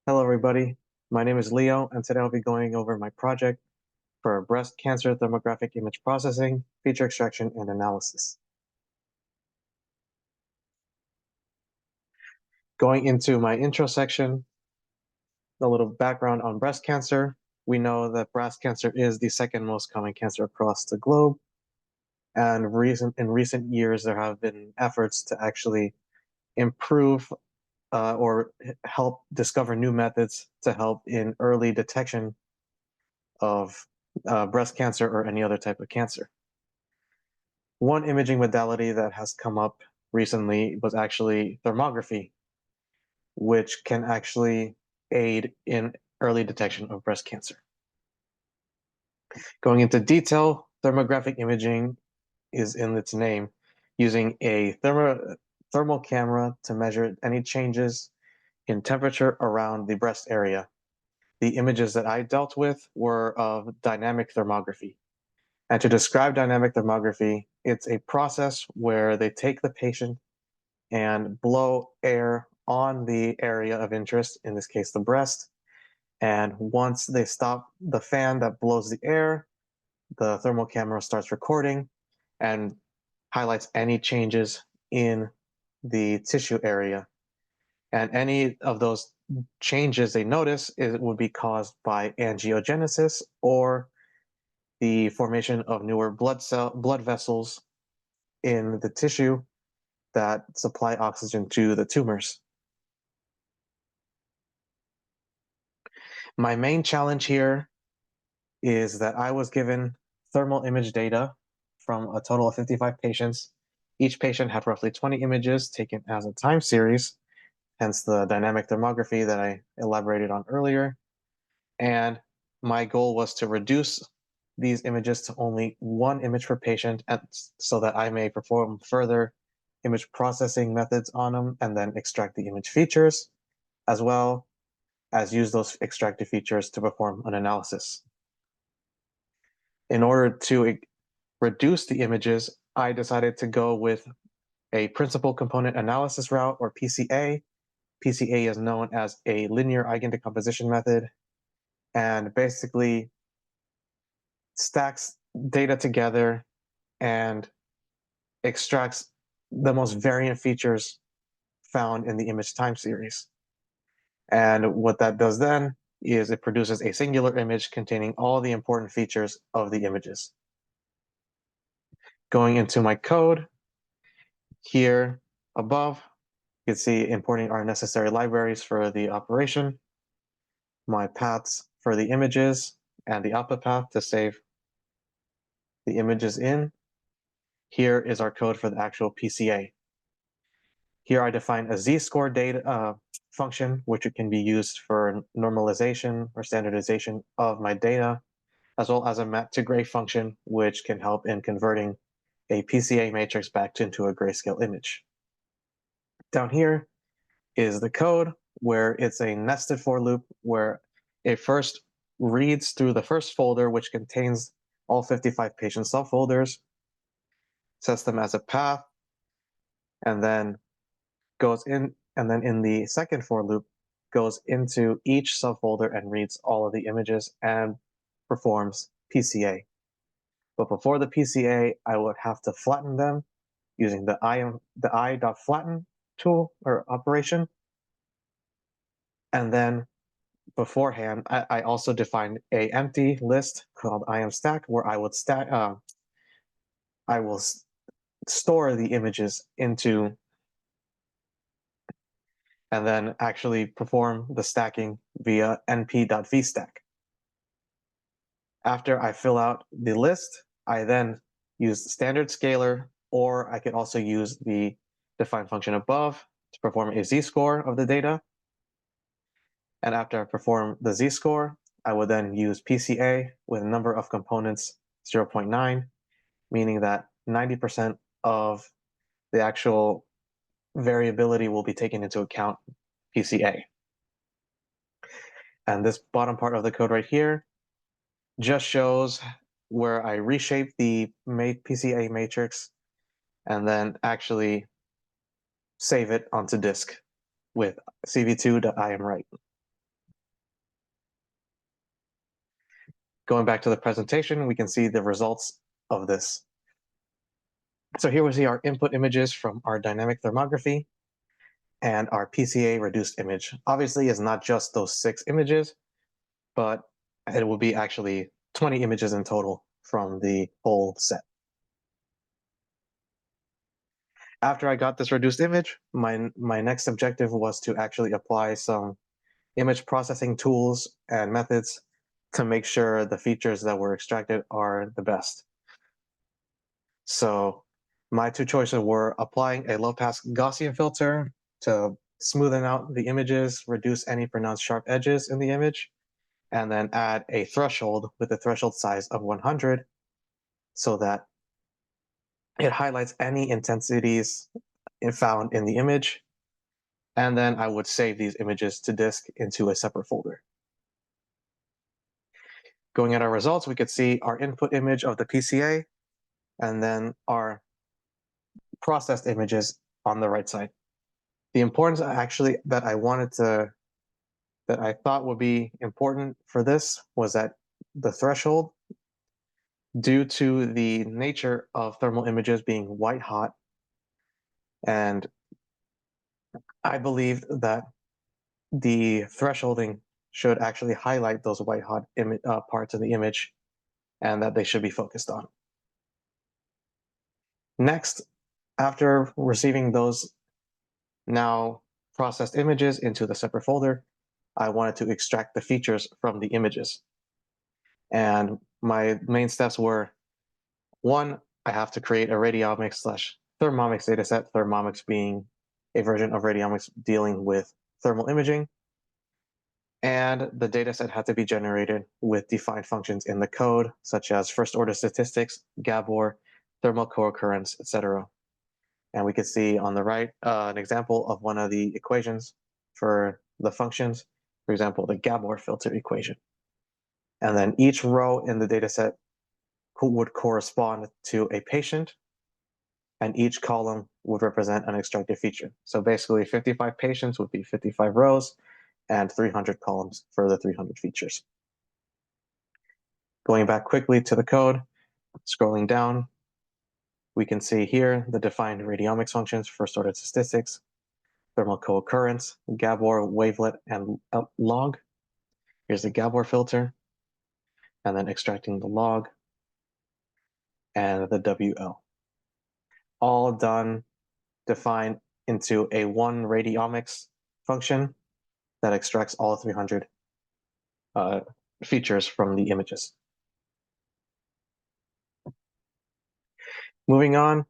Hello, everybody. My name is Leo, and today I'll be going over my project for breast cancer thermographic image processing, feature extraction, and analysis. Going into my intro section, a little background on breast cancer. We know that breast cancer is the second most common cancer across the globe. And in recent years, there have been efforts to actually improve or help discover new methods to help in early detection of breast cancer or any other type of cancer. One imaging modality that has come up recently was actually thermography, which can actually aid in early detection of breast cancer. Going into detail, thermographic imaging is in its name, using a thermal camera to measure any changes in temperature around the breast area. The images that I dealt with were of dynamic thermography. And to describe dynamic thermography, it's a process where they take the patient and blow air on the area of interest, in this case, the breast. And once they stop the fan that blows the air, the thermal camera starts recording and highlights any changes in the tissue area. And any of those changes they notice would be caused by angiogenesis or the formation of newer blood vessels in the tissue that supply oxygen to the tumors. My main challenge here is that I was given thermal image data from a total of 55 patients. Each patient had roughly 20 images taken as a time series, hence the dynamic thermography that I elaborated on earlier. And my goal was to reduce these images to only one image per patient so that I may perform further image processing methods on them and then extract the image features, as well as use those extracted features to perform an analysis. In order to reduce the images, I decided to go with a principal component analysis route, or PCA. PCA is known as a linear eigendecomposition method, and basically stacks data together and extracts the most variant features found in the image time series. And what that does then is it produces a singular image containing all the important features of the images. Going into my code, here above, you can see importing our necessary libraries for the operation, my paths for the images, and the output path to save the images in. Here is our code for the actual PCA. Here I define a z-score data function, which can be used for normalization or standardization of my data, as well as a map to gray function, which can help in converting a PCA matrix back into a grayscale image. Down here is the code where it's a nested for loop where it first reads through the first folder, which contains all 55 patient subfolders, sets them as a path, and then goes in, and then in the second for loop, goes into each subfolder and reads all of the images and performs PCA. But before the PCA, I would have to flatten them using the i.flatten tool or operation. And then beforehand, I also defined a empty list called imstack where I would I will store the images into and then actually perform the stacking via np.vstack. After I fill out the list, I then use the standard scalar, or I could also use the define function above to perform a z-score of the data. And after I perform the z-score, I would then use PCA with a number of components 0.9, meaning that 90% of the actual variability will be taken into account PCA. And this bottom part of the code right here just shows where I reshape the PCA matrix and then actually save it onto disk with cv2.imwrite. Going back to the presentation, we can see the results of this. So here we see our input images from our dynamic thermography and our PCA reduced image. Obviously, it's not just those 6 images, but it will be actually 20 images in total from the whole set. After I got this reduced image, my next objective was to actually apply some image processing tools and methods to make sure the features that were extracted are the best. So my 2 choices were applying a low-pass Gaussian filter to smoothen out the images, reduce any pronounced sharp edges in the image, and then add a threshold with a threshold size of 100 so that it highlights any intensities found in the image. And then I would save these images to disk into a separate folder. Going at our results, we could see our input image of the PCA and then our processed images on the right side. The importance actually that I thought would be important for this was that the threshold, due to the nature of thermal images being white hot, and I believed that the thresholding should actually highlight those white hot parts of the image and that they should be focused on. Next, after receiving those now processed images into the separate folder, I wanted to extract the features from the images. And my main steps were, 1, I have to create a radiomics/thermomics dataset, thermomics being a version of radiomics dealing with thermal imaging. And the dataset had to be generated with defined functions in the code, such as first-order statistics, Gabor, thermal co-occurrence, etc. And we could see on the right an example of one of the equations for the functions, for example, the Gabor filter equation. And then each row in the dataset would correspond to a patient, and each column would represent an extracted feature. So basically 55 patients would be 55 rows, and 300 columns for the 300 features. Going back quickly to the code, scrolling down, we can see here the defined radiomics functions, first order statistics, thermal co-occurrence, Gabor, wavelet, and log. Here's the Gabor filter, and then extracting the log and the WL. All done, defined into a one radiomics function that extracts all 300 features from the images. Moving on,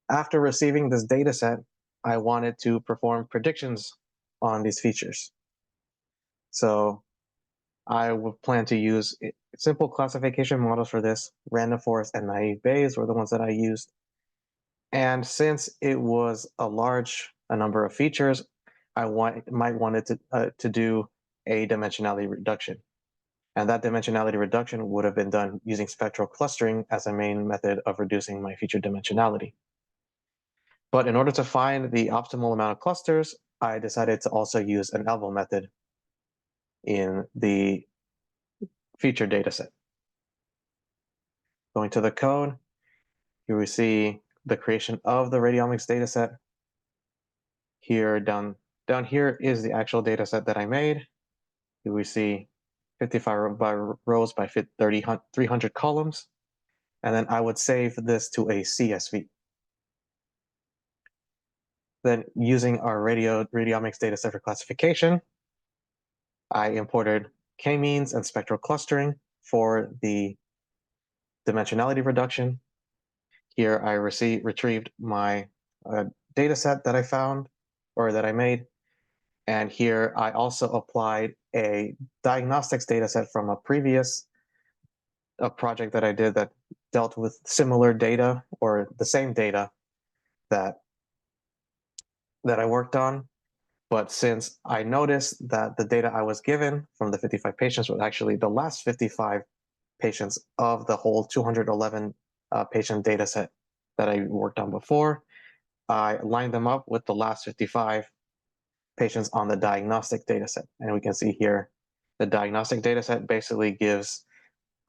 after receiving this data set, I wanted to perform predictions on these features. So I would plan to use simple classification models for this. Random forest and naive Bayes were the ones that I used. And since it was a number of features, I might wanted to do a dimensionality reduction. And that dimensionality reduction would have been done using spectral clustering as a main method of reducing my feature dimensionality. But in order to find the optimal amount of clusters, I decided to also use an elbow method in the feature dataset. Going to the code, here we see the creation of the radiomics dataset. Here down here is the actual dataset that I made. Here we see 55 rows by 300 columns. And then I would save this to a CSV. Then using our radiomics dataset for classification, I imported k-means and spectral clustering for the dimensionality reduction. Here I retrieved my data set that I found or that I made. And here I also applied a diagnostics data set from a previous project that I did that dealt with similar data or the same data that I worked on. But since I noticed that the data I was given from the 55 patients was actually the last 55 patients of the whole 211 patient data set that I worked on before, I lined them up with the last 55 patients on the diagnostic data set. And we can see here, the diagnostic data set basically gives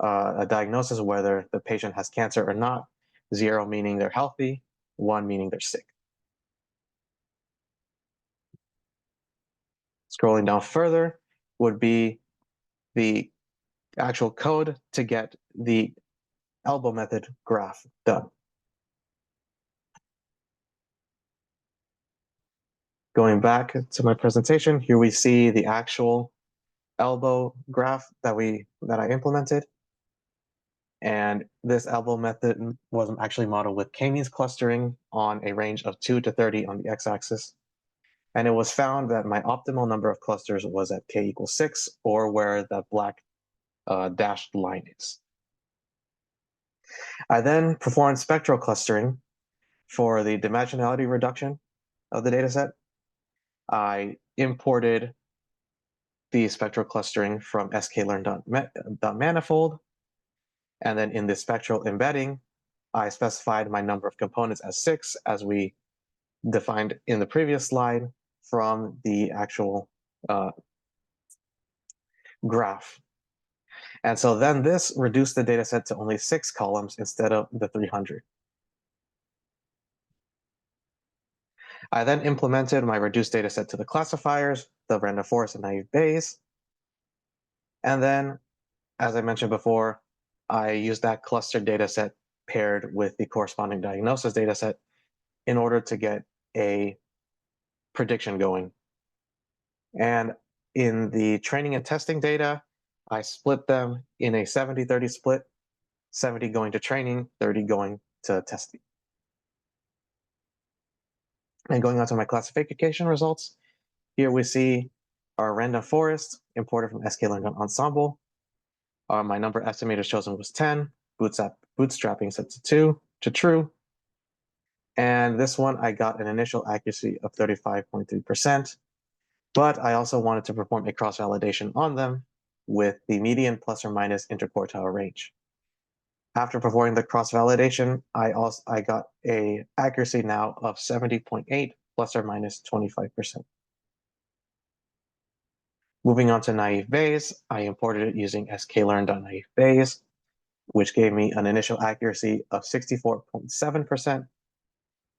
a diagnosis whether the patient has cancer or not, 0 meaning they're healthy, 1 meaning they're sick. Scrolling down further would be the actual code to get the elbow method graph done. Going back to my presentation, here we see the actual elbow graph that I implemented. And this elbow method was actually modeled with k-means clustering on a range of 2 to 30 on the x-axis. And it was found that my optimal number of clusters was at k equals 6, or where the black dashed line is. I then performed spectral clustering for the dimensionality reduction of the dataset. I imported the spectral clustering from sklearn.manifold, and then in the spectral embedding, I specified my number of components as 6, as we defined in the previous slide from the actual graph. And so then this reduced the dataset to only 6 columns instead of the 300. I then implemented my reduced dataset to the classifiers, the random forest and naive Bayes. And then, as I mentioned before, I used that clustered dataset paired with the corresponding diagnosis dataset in order to get a prediction going. And in the training and testing data, I split them in a 70-30 split, 70 going to training, 30 going to testing. And going on to my classification results, here we see our random forest imported from sklearn.ensemble. My number estimated chosen was 10, bootstrapping set to 2 to true. And this one, I got an initial accuracy of 35.3%, but I also wanted to perform a cross-validation on them with the median plus or minus interquartile range. After performing the cross-validation, I got a accuracy now of 70.8 plus or minus 25%. Moving on to naive Bayes, I imported it using sklearn.naive Bayes, which gave me an initial accuracy of 64.7%.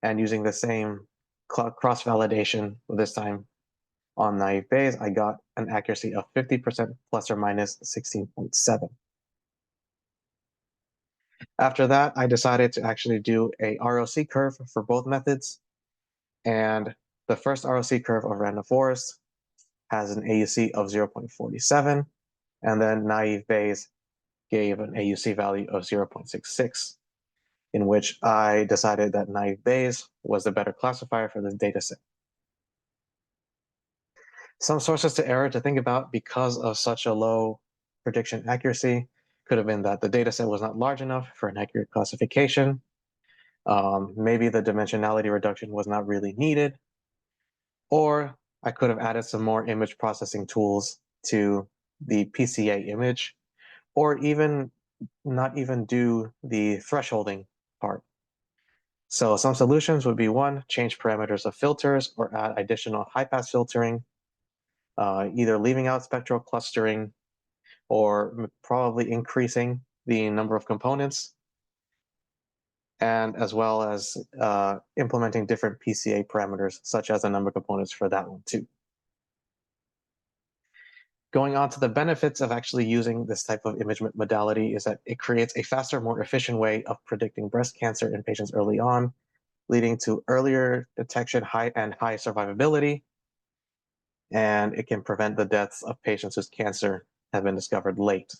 And using the same cross-validation, this time on naive Bayes, I got an accuracy of 50% plus or minus 16.7. After that, I decided to actually do a ROC curve for both methods. And the first ROC curve of random forest has an AUC of 0.47, and then naive Bayes gave an AUC value of 0.66, in which I decided that naive Bayes was the better classifier for this dataset. Some sources to error to think about because of such a low prediction accuracy could have been that the dataset was not large enough for an accurate classification. Maybe the dimensionality reduction was not really needed, or I could have added some more image processing tools to the PCA image, or even not even do the thresholding part. So some solutions would be: 1, change parameters of filters or add additional high-pass filtering, either leaving out spectral clustering or probably increasing the number of components, and as well as implementing different PCA parameters, such as the number of components for that one too. Going on to the benefits of actually using this type of image modality is that it creates a faster, more efficient way of predicting breast cancer in patients early on, leading to earlier detection, high survivability, and it can prevent the deaths of patients whose cancer have been discovered late.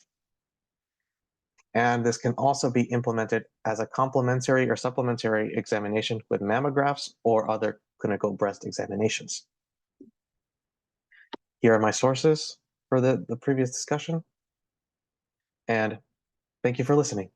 And this can also be implemented as a complementary or supplementary examination with mammographs or other clinical breast examinations. Here are my sources for the previous discussion, and thank you for listening.